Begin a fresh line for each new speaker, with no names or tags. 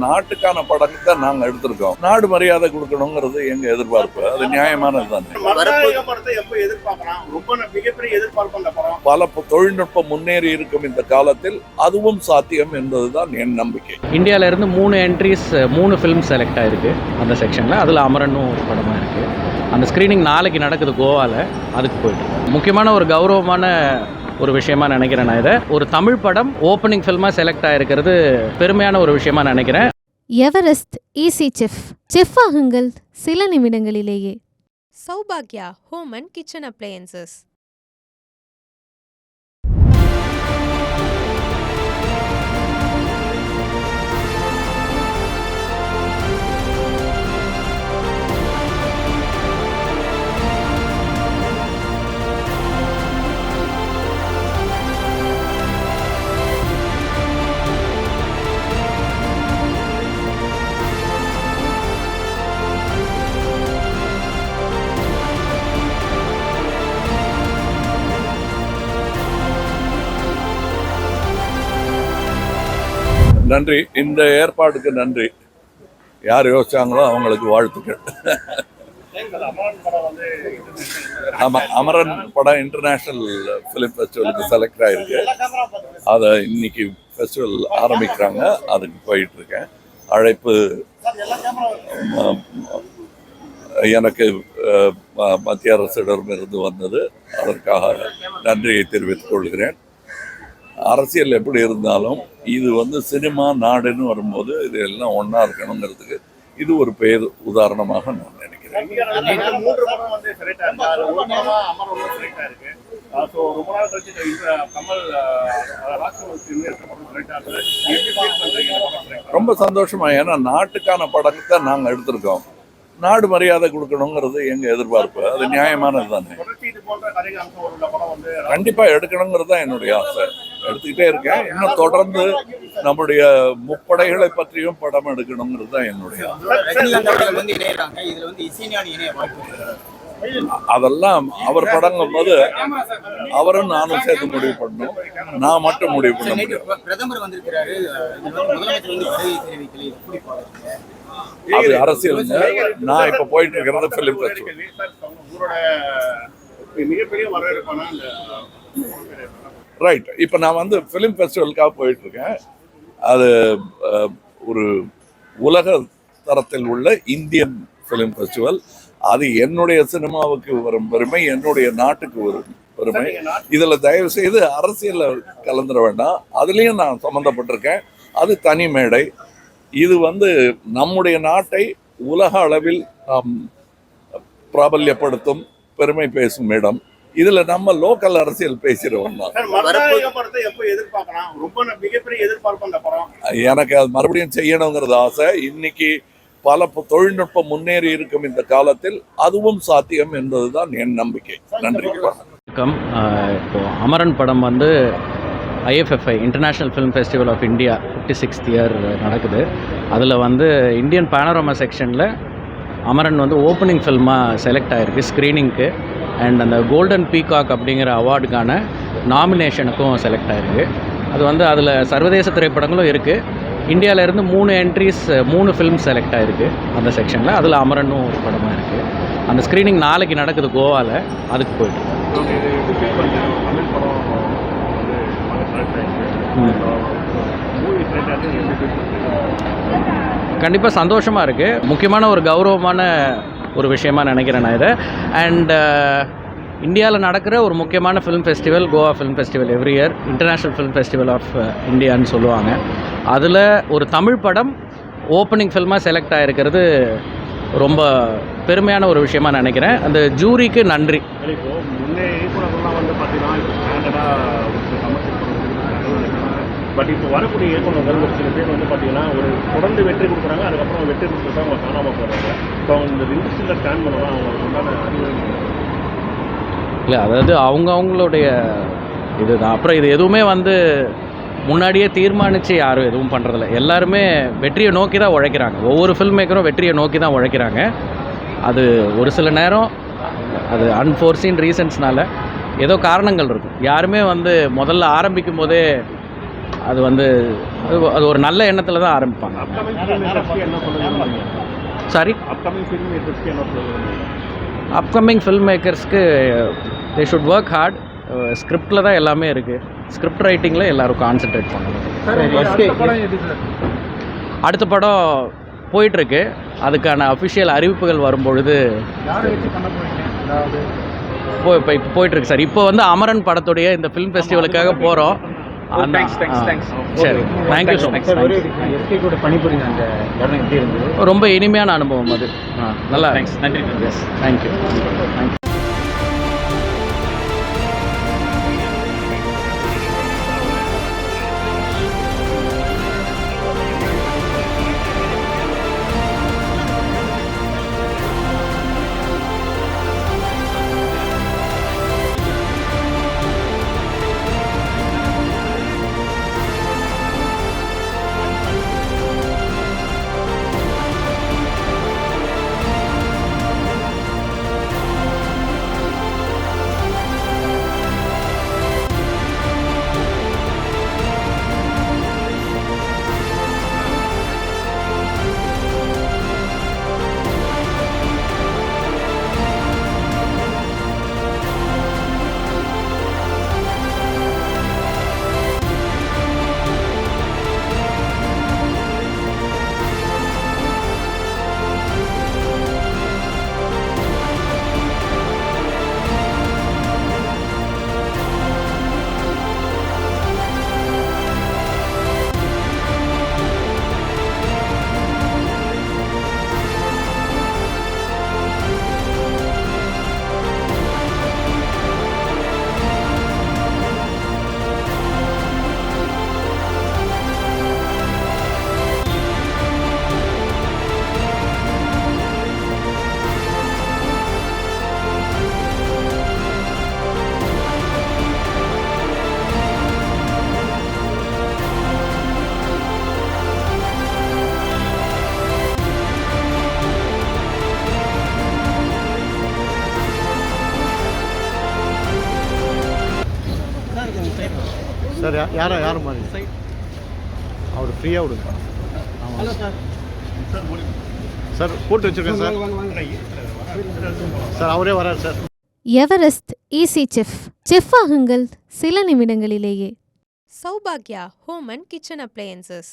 நாட்டுக்கான படத்தை நாங்கள் எடுத்திருக்கோம். நாடு மரியாதை கொடுக்கணுங்கிறது எங்க எதிர்பார்ப்பு. அது நியாயமானது தானே. பல தொழில்நுட்பம் முன்னேறி இருக்கும் இந்த காலத்தில் அதுவும் சாத்தியம் என்பதுதான் என் நம்பிக்கை.
இந்தியாவில இருந்து 3 என்ட்ரிஸ் 3 ஃபிலிம் செலக்ட் ஆயிருக்கு அந்த செக்ஷனில். அதில் அமரனும் ஒரு படமாக இருக்குது. அந்த ஸ்க்ரீனிங் நாளைக்கு நடக்குது கோவாவில். அதுக்கு போயிட்டு முக்கியமான ஒரு கௌரவமான ஒரு விஷயமா நினைக்கிறேன். நான் இதை ஒரு தமிழ் படம் ஓப்பனிங் ஃபில்மாக செலக்ட் ஆகிருக்கிறது பெருமையான ஒரு விஷயமா நினைக்கிறேன்.
எவரெஸ்ட் ஈஸி செஃப் ஆகுங்கள் சில நிமிடங்களிலேயே.
சௌபாக்யா ஹோம் அண்ட் கிச்சன் அப்ளையன்சஸ்.
நன்றி. இந்த ஏற்பாடுக்கு நன்றி. யார் யோசிச்சாங்களோ அவங்களுக்கு வாழ்த்துக்கள். ஆமாம், அமரன் படம் இன்டர்நேஷ்னல் ஃபிலிம் ஃபெஸ்டிவலுக்கு செலக்ட் ஆகிருக்கு. அதை இன்னைக்கு ஃபெஸ்டிவல் ஆரம்பிக்கிறாங்க. அதுக்கு போயிட்டுருக்கேன். அழைப்பு எனக்கு மத்திய அரசிடமிருந்து வந்தது. அதற்காக நன்றியை தெரிவித்துக் கொள்கிறேன். அரசியல் எப்படி இருந்தாலும் இது சினிமா நாடுன்னு வரும்போது இது எல்லாம் ஒன்றா இருக்கணுங்கிறதுக்கு இது ஒரு பெயர் உதாரணமாக நான் நினைக்கிறேன். ரொம்ப சந்தோஷமா. ஏன்னா நாட்டுக்கான படத்தை நாங்கள் எடுத்திருக்கோம். நாடு மரியாதை கொடுக்கணுங்கிறது எங்க எதிர்பார்ப்பு. அது நியாயமானது தானே. கண்டிப்பா எடுக்கணுங்கிறது தான் என்னுடைய ஆசை. எடுத்துக்கிட்டே இருக்கேன். இன்னும் தொடர்ந்து நம்முடைய முப்படைகளை பற்றியும் படம் எடுக்கணுங்கிறது தான் என்னுடைய அதெல்லாம் அவர் படங்கும் போது அவரும் நானும் சேர்த்து முடிவு பண்ணணும். நான் மட்டும் முடிவு பண்ண முடியும். அது அரசியல். நான் இப்ப போயிட்டு இருக்கிறது பிலிம் ஃபெஸ்டிவல். ரைட். இப்போ நான் ஃபிலிம் ஃபெஸ்டிவலுக்காக போயிட்டு இருக்கேன். அது ஒரு உலக தரத்தில் உள்ள இந்தியன் ஃபிலிம் ஃபெஸ்டிவல். அது என்னுடைய சினிமாவுக்கு வரும் பெருமை, என்னுடைய நாட்டுக்கு வரும் பெருமை. இதில் தயவு செய்து அரசியலில் கலந்துட வேண்டாம். அதுலேயும் நான் சம்மந்தப்பட்டிருக்கேன். அது தனி மேடை. இது நம்முடைய நாட்டை உலக அளவில் பிராபல்யப்படுத்தும், பெருமை பேசும் இடம். இதுல நம்ம லோக்கல் அரசியல் பேசுறோம். எனக்கு அது மறுபடியும் செய்யணுங்கிறது ஆசை. இன்னைக்கு பல தொழில்நுட்பம் முன்னேறி இருக்கும் இந்த காலத்தில் அதுவும் சாத்தியம் என்பதுதான் என் நம்பிக்கை. நன்றி.
வணக்கம். இப்போ அமரன் படம் IFFI international film festival of India 56th year நடக்குது. அதில் இந்தியன் பேனோரமா செக்ஷனில் அமரன் ஓப்பனிங் ஃபில்மாக செலக்ட் ஆகிருக்கு ஸ்க்ரீனிங்க்கு. அண்ட் அந்த கோல்டன் பீகாக் அப்படிங்கிற அவார்டுக்கான நாமினேஷனுக்கும் செலக்ட் ஆகிருக்கு. அது அதில் சர்வதேச திரைப்படங்களும் இருக்குது. இந்தியாவிலேருந்து 3 என்ட்ரிஸ் 3 ஃபிலிம் செலக்ட் ஆகிருக்கு அந்த செக்ஷனில். அதில் அமரனும் ஒரு படமாக இருக்குது. அந்த ஸ்க்ரீனிங் நாளைக்கு நடக்குது கோவாவில். அதுக்கு போயிட்டு கண்டிப்பாக சந்தோஷமாக இருக்குது. முக்கியமான ஒரு கௌரவமான ஒரு விஷயமா நினைக்கிறேன் நான் இதை. அண்ட் இந்தியாவில் நடக்கிற ஒரு முக்கியமான film festival Goa film festival every year international film festival of இந்தியான்னு சொல்லுவாங்க. அதில் ஒரு தமிழ் படம் ஓப்பனிங் ஃபில்மாக செலக்ட் ஆகிருக்கிறது ரொம்ப பெருமையான ஒரு விஷயமா நினைக்கிறேன். அந்த ஜூரிக்கு நன்றி.
பட் இப்போ வரக்கூடிய இயக்குநர்கள் ஒரு சில பேர் பார்த்தீங்கன்னா ஒரு தொடர்ந்து வெற்றி கொடுக்குறாங்க, அதுக்கப்புறம் வெற்றி கொடுத்துட்டு அவங்க காணாமல் போகிறாங்க. இப்போ அவங்க இந்த இண்டஸ்ட்ரியில் ஸ்டாண்ட் பண்ணலாம், அவங்களுக்கு உண்டான அறிவு
இல்லை. அதாவது அவங்களுடைய இதுதான். அப்புறம் இது எதுவுமே முன்னாடியே தீர்மானித்து யாரும் எதுவும் பண்ணுறதில்ல. எல்லாருமே வெற்றியை நோக்கி தான் உழைக்கிறாங்க. ஒவ்வொரு ஃபில்ம் மேக்கரும் வெற்றியை நோக்கி தான் உழைக்கிறாங்க. அது ஒரு சில நேரம் அது அன்ஃபோர்சீன் ரீசன்ஸ்னால ஏதோ காரணங்கள் இருக்கும். யாருமே முதல்ல ஆரம்பிக்கும் போதே அது வந்து அது ஒரு நல்ல எண்ணத்தில் தான் ஆரம்பிப்பாங்க.
அப்கமிங் ஃபிலிம் மேக்கர்ஸ்க்கு என்ன சொல்ல விரும்புறீங்க?
சாரி,
அப்கமிங் ஃபிலிம் மேக்கர்ஸ்க்கு என்ன சொல்ல விரும்புறீங்க?
அப்கமிங் ஃபில்ம் மேக்கர்ஸ்க்கு தே ஷுட் ஒர்க் ஹார்ட். ஸ்கிரிப்டில் தான் எல்லாமே இருக்குது. ஸ்கிரிப்ட் ரைட்டிங்கில் எல்லோரும் கான்சென்ட்ரேட் பண்ணணும். அடுத்த படம் போயிட்டுருக்கு. அதுக்கான அஃபிஷியல் அறிவிப்புகள் வரும்பொழுது இப்போ போயிட்டுருக்கு சார். இப்போ வந்து அமரன் படத்துடைய இந்த ஃபிலிம் ஃபெஸ்டிவலுக்காக போகிறோம். சரி, தேங்க்யூ ஸோ மச். ரொம்ப இனிமையான அனுபவம் அது. நல்லா, நன்றி. S, thank you.
சார் யார் மாதிரி அவர் ஃப்ரீயாக விடுங்க. ஆமாம் சார், போட்டு வச்சுருக்கேன் சார். சார் அவரே வரார் sir.
Everest easy chef. Chef ஆகுங்கள் சில நிமிடங்களிலேயே.
சௌபாக்யா ஹோம் அண்ட் கிச்சன் அப்ளையன்சஸ்.